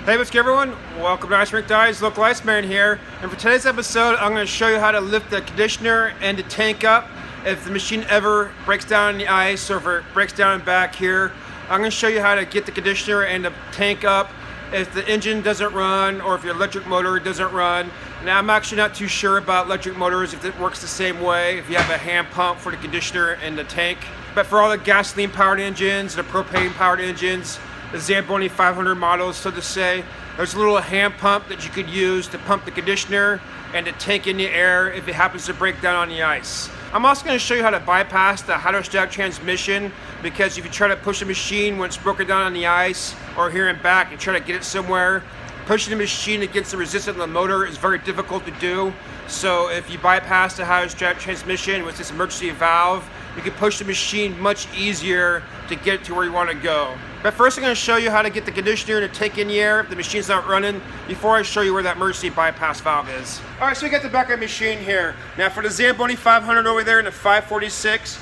Hey, what's good everyone? Welcome to Rink, Diaries, local Iceman here. And for today's episode, I'm going to show you how to lift the conditioner and the tank up if the machine ever breaks down in the ice or if it breaks down and back here. I'm going to show you how to get the conditioner and the tank up if the engine doesn't run or if your electric motor doesn't run. Now, I'm actually not too sure about electric motors if it works the same way, if you have a hand pump for the conditioner and the tank. But for all the gasoline powered engines, the propane powered engines, the Zamboni 500 models, so to say, there's a little hand pump that you could use to pump the conditioner and the tank in the air if it happens to break down on the ice. I'm also going to show you how to bypass the hydrostatic transmission, because if you try to push a machine when it's broken down on the ice or here and back and try to get it somewhere, pushing the machine against the resistance of the motor is very difficult to do. So if you bypass the hydrostatic transmission with this emergency valve, you can push the machine much easier to get to where you want to go. But first I'm going to show you how to get the conditioner to take in the air if the machine's not running before I show you where that emergency bypass valve is. Alright, so we got the back of the machine here. Now for the Zamboni 500 over there and the 546,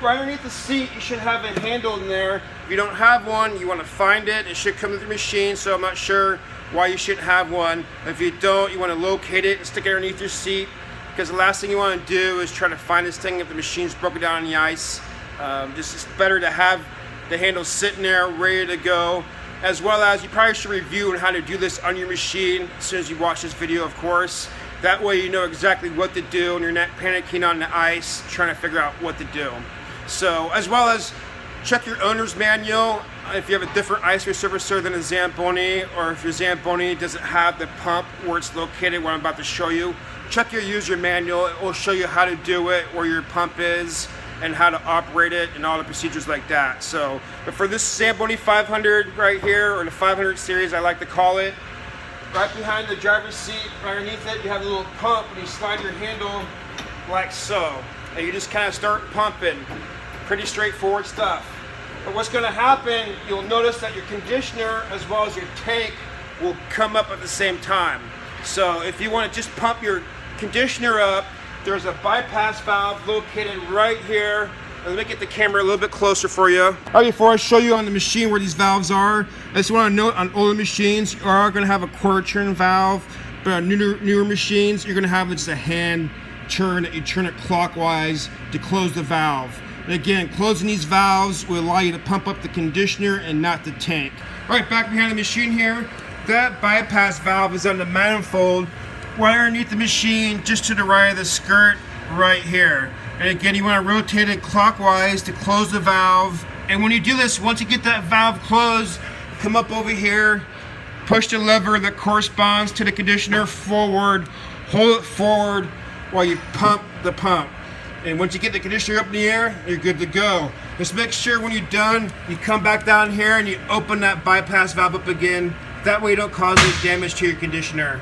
right underneath the seat you should have a handle in there. If you don't have one, you want to find it. It should come with the machine, so I'm not sure why you shouldn't have one. If you don't, you want to locate it and stick it underneath your seat, because the last thing you want to do is try to find this thing if the machine's broken down on the ice. It's better to have the handle sitting there ready to go, as well as you probably should review on how to do this on your machine as soon as you watch this video, of course. That way you know exactly what to do and you're not panicking on the ice trying to figure out what to do. So, as well as check your owner's manual if you have a different ice resurfacer than a Zamboni, or if your Zamboni doesn't have the pump where it's located, what I'm about to show you. Check your user manual. It will show you how to do it, where your pump is, and how to operate it, and all the procedures like that. So, but for this Zamboni 500 right here, or the 500 series I like to call it, right behind the driver's seat, right underneath it, you have a little pump, and you slide your handle like so, and you just kind of start pumping. Pretty straightforward stuff. But what's going to happen, you'll notice that your conditioner as well as your tank will come up at the same time. So if you want to just pump your conditioner up, there's a bypass valve located right here. Let me get the camera a little bit closer for you. All right, before I show you on the machine where these valves are, I just want to note on older machines, you are going to have a quarter turn valve, but on newer machines, you're going to have just a hand turn that you turn it clockwise to close the valve. And again, closing these valves will allow you to pump up the conditioner and not the tank. All right, back behind the machine here, that bypass valve is on the manifold right underneath the machine, just to the right of the skirt right here. And again, you want to rotate it clockwise to close the valve. And when you do this, once you get that valve closed, come up over here, push the lever that corresponds to the conditioner forward, hold it forward while you pump the pump. And once you get the conditioner up in the air, you're good to go. Just make sure when you're done, you come back down here and you open that bypass valve up again. That way you don't cause any damage to your conditioner.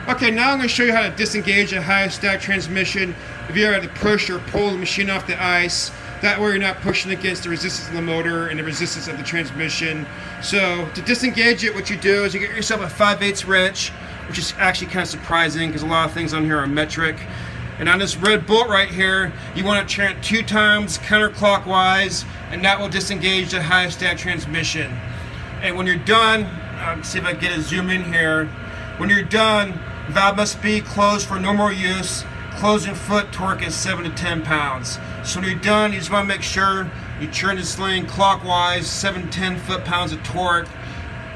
Okay, now I'm going to show you how to disengage a hydrostatic transmission if you ever have to push or pull the machine off the ice. That way you're not pushing against the resistance of the motor and the resistance of the transmission. So to disengage it, what you do is you get yourself a 5/8 wrench, which is actually kind of surprising because a lot of things on here are metric. And on this red bolt right here, you want to turn it 2 times counterclockwise, and that will disengage the hydrostatic transmission. And when you're done, see if I can get a zoom in here. When you're done, the valve must be closed for normal use. Closing foot torque is 7 to 10 pounds. So when you're done, you just want to make sure you turn the sling clockwise, 7 to 10 foot-pounds of torque,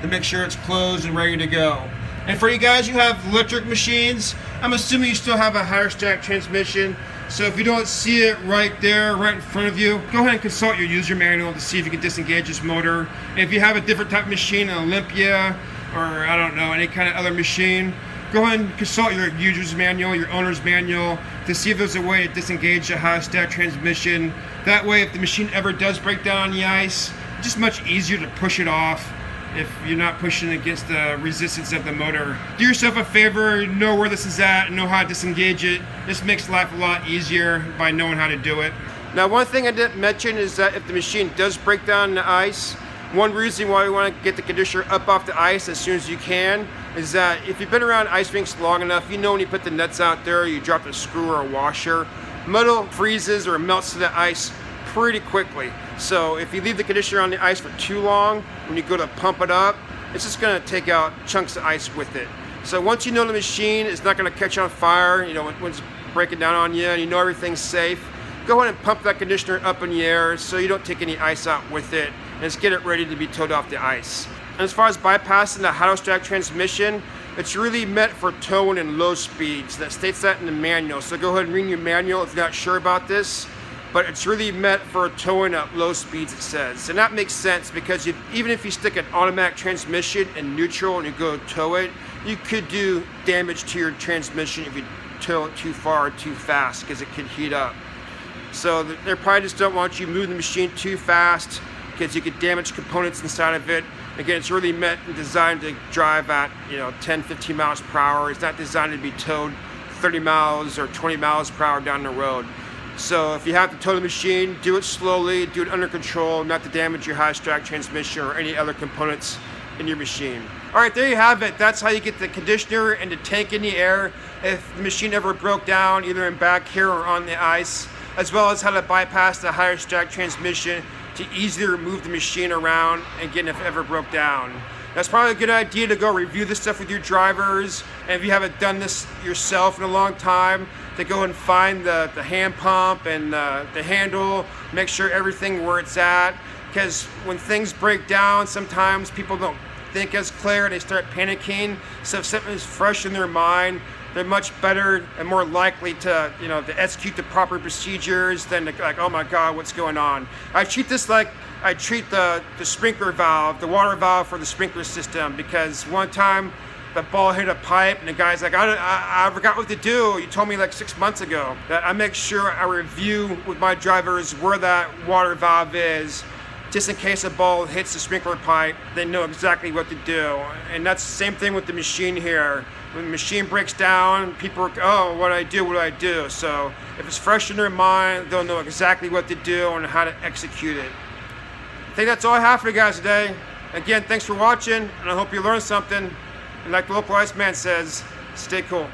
to make sure it's closed and ready to go. And for you guys who have electric machines, I'm assuming you still have a hydrostatic transmission. So if you don't see it right there, right in front of you, go ahead and consult your user manual to see if you can disengage this motor. And if you have a different type of machine, an Olympia, or I don't know, any kind of other machine, go ahead and consult your user's manual, your owner's manual, to see if there's a way to disengage the hydrostatic transmission. That way, if the machine ever does break down on the ice, it's just much easier to push it off if you're not pushing against the resistance of the motor. Do yourself a favor, know where this is at, and know how to disengage it. This makes life a lot easier by knowing how to do it. Now, one thing I didn't mention is that if the machine does break down in the ice, one reason why we want to get the conditioner up off the ice as soon as you can is that if you've been around ice rinks long enough, you know when you put the nuts out there, you drop a screw or a washer, metal freezes or melts to the ice pretty quickly. So if you leave the conditioner on the ice for too long, when you go to pump it up, it's just going to take out chunks of ice with it. So once you know the machine is not going to catch on fire, when it's breaking down on you and you know everything's safe, go ahead and pump that conditioner up in the air so you don't take any ice out with it, and just get it ready to be towed off the ice. And as far as bypassing the hydrostatic transmission, it's really meant for towing in low speeds. That states that in the manual. So go ahead and read your manual if you're not sure about this. But it's really meant for towing at low speeds, it says. And that makes sense because even if you stick an automatic transmission in neutral and you go tow it, you could do damage to your transmission if you tow it too far or too fast because it could heat up. So they probably just don't want you moving the machine too fast because you could damage components inside of it. Again, it's really meant and designed to drive at 10, 15 miles per hour. It's not designed to be towed 30 miles or 20 miles per hour down the road. So if you have to tow the machine, do it slowly, do it under control, not to damage your hydrostatic transmission or any other components in your machine. All right, there you have it. That's how you get the conditioner and the tank in the air if the machine ever broke down, either in back here or on the ice, as well as how to bypass the hydrostatic transmission to easily move the machine around again if it ever broke down. That's probably a good idea to go review this stuff with your drivers, and if you haven't done this yourself in a long time, to go and find the hand pump and the handle, make sure everything where it's at, because when things break down, sometimes people don't think as clear, they start panicking. So if something is fresh in their mind, they're much better and more likely to, to execute the proper procedures than to like, oh my God, what's going on? I treat this like I treat the sprinkler valve, the water valve for the sprinkler system, because one time the ball hit a pipe and the guy's like, I forgot what to do. You told me like 6 months ago. That I make sure I review with my drivers where that water valve is, just in case a ball hits the sprinkler pipe, they know exactly what to do. And that's the same thing with the machine here. When the machine breaks down, people are, oh, what do I do? So if it's fresh in their mind, they'll know exactly what to do and how to execute it. I think that's all I have for you guys today. Again, thanks for watching, and I hope you learned something. And like the local ice man says, stay cool.